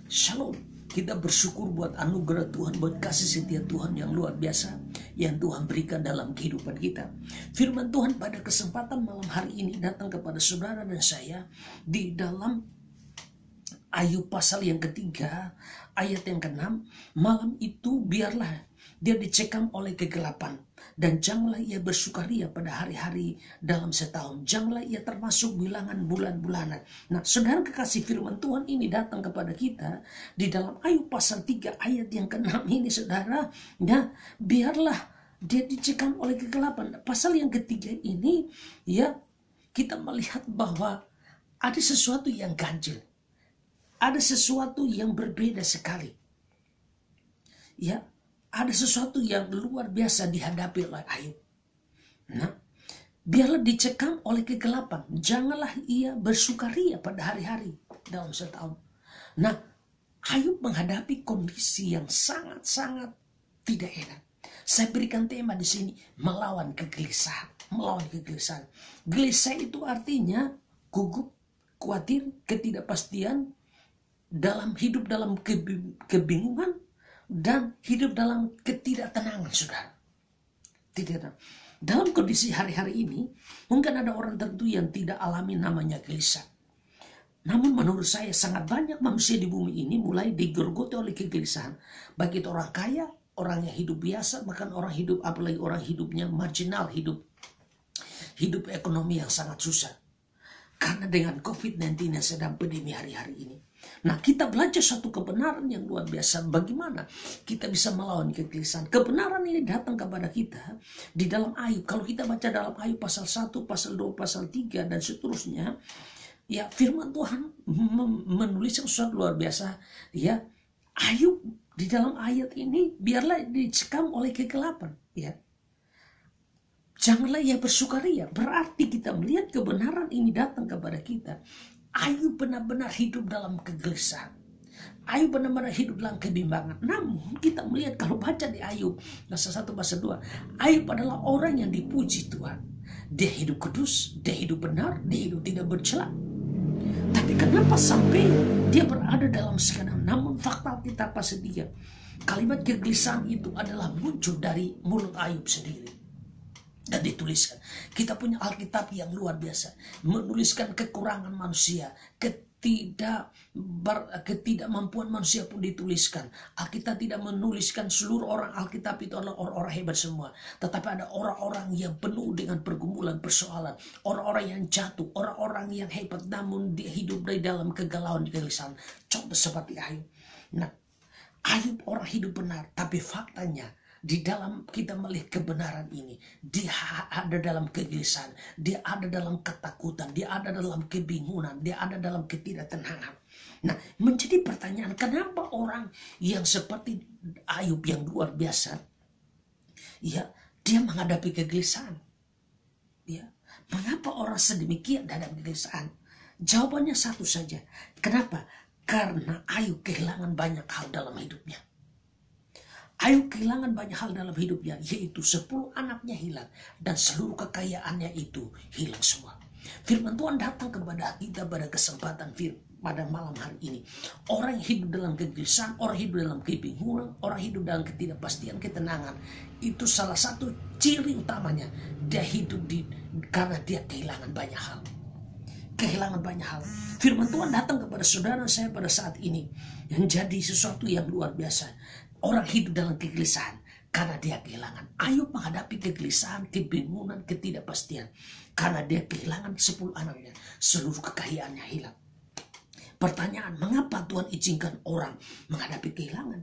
Shalom. Kita bersyukur buat anugerah Tuhan, buat kasih setia Tuhan yang luar biasa yang Tuhan berikan dalam kehidupan kita. Firman Tuhan pada kesempatan malam hari ini datang kepada saudara dan saya di dalam Ayub pasal yang ketiga, ayat yang ke-6. Malam itu biarlah dia dicekam oleh kegelapan, dan janganlah ia bersukaria pada hari-hari dalam setahun. Janganlah ia termasuk bilangan bulan-bulanan. Nah, saudara kekasih, firman Tuhan ini datang kepada kita di dalam Ayub pasal 3 ayat yang ke-6 ini, saudara. Ya, biarlah dia dicekam oleh kegelapan. Pasal yang ketiga ini, ya, kita melihat bahwa ada sesuatu yang ganjil. Ada sesuatu yang berbeda sekali. Ya, ada sesuatu yang luar biasa dihadapi oleh Ayub. Nah, biarlah dicekam oleh kegelapan. Janganlah ia bersukaria pada hari-hari dalam setahun. Nah, Ayub menghadapi kondisi yang sangat-sangat tidak enak. Saya berikan tema di sini, melawan kegelisahan. Melawan kegelisahan. Gelisah itu artinya gugup, khawatir, ketidakpastian, dalam hidup dalam kebingungan, dan hidup dalam ketidaktenangan, saudara. Tidak. Dalam kondisi hari-hari ini, mungkin ada orang tertentu yang tidak alami namanya gelisah. Namun menurut saya sangat banyak manusia di bumi ini mulai digerogoti oleh kegelisahan. Baik itu orang kaya, orang yang hidup biasa, bahkan orang hidup, apalagi orang hidupnya marginal, hidup ekonomi yang sangat susah. Karena dengan COVID-19 yang sedang pandemi hari-hari ini. Nah, kita belajar satu kebenaran yang luar biasa. Bagaimana kita bisa melawan kegelisahan. Kebenaran ini datang kepada kita di dalam Ayub. Kalau kita baca dalam Ayub pasal 1, pasal 2, pasal 3, dan seterusnya. Ya, firman Tuhan menuliskan sesuatu luar biasa. Ya, Ayub di dalam ayat ini biarlah dicekam oleh kegelapan. Ya. Janganlah ia bersukaria. Berarti kita melihat kebenaran ini datang kepada kita. Ayub benar-benar hidup dalam kegelisahan. Ayub benar-benar hidup dalam kebimbangan. Namun kita melihat kalau baca di Ayub pasal 1 pasal 2, Ayub adalah orang yang dipuji Tuhan. Dia hidup kudus, dia hidup benar, dia hidup tidak bercela. Tapi kenapa sampai dia berada dalam sekarang? Namun fakta kita pasal 3, kalimat kegelisahan itu adalah muncul dari mulut Ayub sendiri. Dan dituliskan. Kita punya Alkitab yang luar biasa. Menuliskan kekurangan manusia. Ketidakmampuan manusia pun dituliskan. Alkitab tidak menuliskan seluruh orang Alkitab itu adalah orang-orang hebat semua. Tetapi ada orang-orang yang penuh dengan pergumulan, persoalan. Orang-orang yang jatuh. Orang-orang yang hebat namun dia hidup dari dalam kegalauan, kegelisahan. Contoh seperti Ayub. Nah, Ayub orang hidup benar. Tapi faktanya, di dalam kita melihat kebenaran ini, dia ada dalam kegelisahan, dia ada dalam ketakutan, dia ada dalam kebingungan, dia ada dalam ketidaktenangan. Nah, menjadi pertanyaan, kenapa orang yang seperti Ayub yang luar biasa, ya, dia menghadapi kegelisahan? Ya, mengapa orang sedemikian dalam kegelisahan? Jawabannya satu saja. Kenapa? Karena Ayub kehilangan banyak hal dalam hidupnya. Ayub kehilangan banyak hal dalam hidupnya, yaitu 10 anaknya hilang dan seluruh kekayaannya itu hilang semua. Firman Tuhan datang kepada kita pada kesempatan pada malam hari ini. Orang yang hidup dalam kegelisahan, orang hidup dalam kebingungan, orang hidup dalam ketidakpastian, ketenangan, itu salah satu ciri utamanya. Dia hidup karena dia kehilangan banyak hal. Kehilangan banyak hal. Firman Tuhan datang kepada saudara saya pada saat ini yang jadi sesuatu yang luar biasa. Orang hidup dalam kegelisahan karena dia kehilangan. Ayub menghadapi kegelisahan, kebingungan, ketidakpastian karena dia kehilangan 10 anaknya, seluruh kekayaannya hilang. Pertanyaan, mengapa Tuhan izinkan orang menghadapi kehilangan?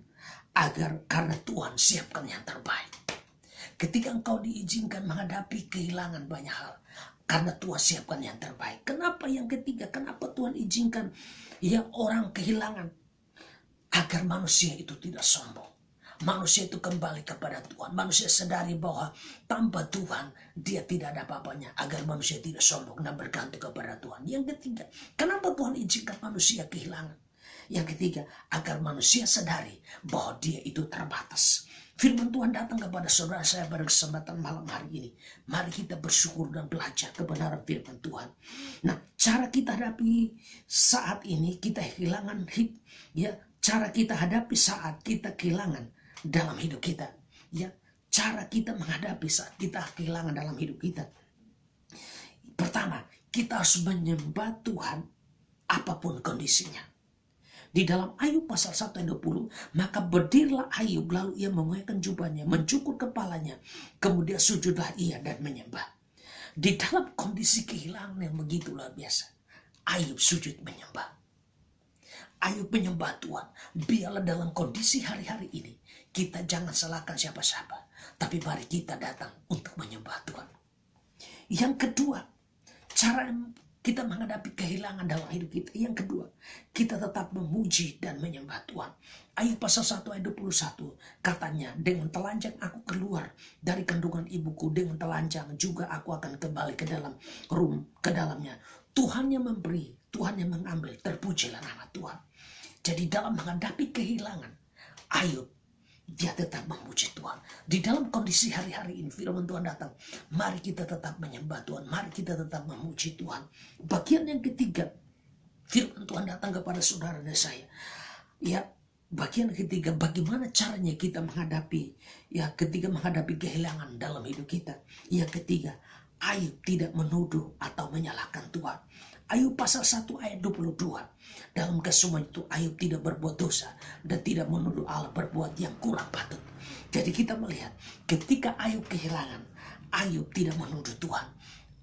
Karena Tuhan siapkan yang terbaik. Ketika engkau diizinkan menghadapi kehilangan banyak hal, karena Tuhan siapkan yang terbaik. Kenapa yang ketiga? Kenapa Tuhan izinkan yang orang kehilangan? Agar manusia itu tidak sombong. Manusia itu kembali kepada Tuhan. Manusia sadari bahwa tanpa Tuhan dia tidak ada apa-apanya. Agar manusia tidak sombong dan bergantung kepada Tuhan. Yang ketiga, kenapa Tuhan izinkan manusia kehilangan? Yang ketiga, agar manusia sadari bahwa dia itu terbatas. Firman Tuhan datang kepada saudara saya pada kesempatan malam hari ini. Mari kita bersyukur dan belajar kebenaran firman Tuhan. Nah, cara kita hadapi saat ini, kita kehilangan cara kita hadapi saat kita kehilangan dalam hidup kita. Ya, cara kita menghadapi saat kita kehilangan dalam hidup kita. Pertama, kita harus menyembah Tuhan apapun kondisinya. Di dalam Ayub pasal 1 ayat 20, maka berdirilah Ayub, lalu ia mengoyakkan jubahnya, mencukur kepalanya, kemudian sujudlah ia dan menyembah. Di dalam kondisi kehilangan yang begitu luar biasa, Ayub sujud menyembah. Ayub menyembah Tuhan. Biarlah dalam kondisi hari-hari ini, kita jangan salahkan siapa-siapa, tapi mari kita datang untuk menyembah Tuhan. Yang kedua, cara kita menghadapi kehilangan dalam hidup kita. Yang kedua, kita tetap memuji dan menyembah Tuhan. Ayub pasal 1 ayat 21 katanya, dengan telanjang aku keluar dari kandungan ibuku, dengan telanjang juga aku akan kembali ke dalamnya. Tuhan yang memberi, Tuhan yang mengambil, terpujilah nama Tuhan. Jadi dalam menghadapi kehilangan, Ayub dia tetap memuji Tuhan. Di dalam kondisi hari-hari ini firman Tuhan datang, mari kita tetap menyembah Tuhan, mari kita tetap memuji Tuhan. Bagian yang ketiga, firman Tuhan datang kepada saudara dan saya. Ya, bagian ketiga, bagaimana caranya kita menghadapi, ya, ketika menghadapi kehilangan dalam hidup kita. Yang ketiga, Ayub tidak menuduh atau menyalahkan Tuhan. Ayub pasal 1 ayat 22. Dalam kesemuanya itu Ayub tidak berbuat dosa dan tidak menuduh Allah berbuat yang kurang patut. Jadi kita melihat ketika Ayub kehilangan, Ayub tidak menuduh Tuhan.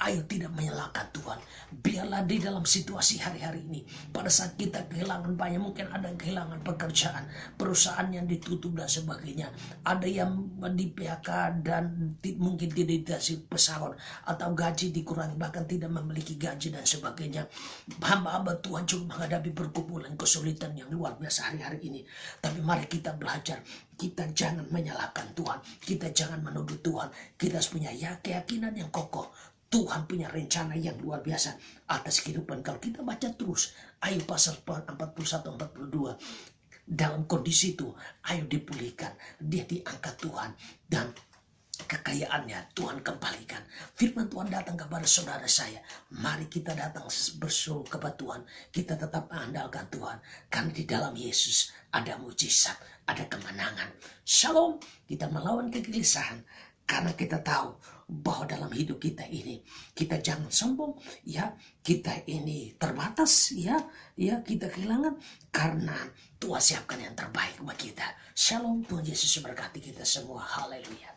Ayub tidak menyalahkan Tuhan. Biarlah di dalam situasi hari-hari ini, pada saat kita kehilangan banyak, mungkin ada yang kehilangan pekerjaan, perusahaan yang ditutup dan sebagainya. Ada yang di PHK dan mungkin tidak dikasih pesangon atau gaji dikurangi, bahkan tidak memiliki gaji dan sebagainya. Hamba-hamba Tuhan juga menghadapi pergumulan kesulitan yang luar biasa hari-hari ini. Tapi mari kita belajar. Kita jangan menyalahkan Tuhan. Kita jangan menuduh Tuhan. Kita harus punya keyakinan yang kokoh. Tuhan punya rencana yang luar biasa atas kehidupan. Kalau kita baca terus Ayub pasal 41-42, dalam kondisi itu Ayub dipulihkan, dia diangkat Tuhan, dan kekayaannya Tuhan kembalikan. Firman Tuhan datang kepada saudara saya, mari kita datang berseru kepada Tuhan, kita tetap mengandalkan Tuhan, karena di dalam Yesus ada mujizat, ada kemenangan. Shalom. Kita melawan kegelisahan karena kita tahu bahwa dalam hidup kita ini, kita jangan sombong, ya, kita ini terbatas, ya kita kehilangan, karena Tuhan siapkan yang terbaik bagi kita. Shalom, Tuhan Yesus memberkati kita semua. Haleluya.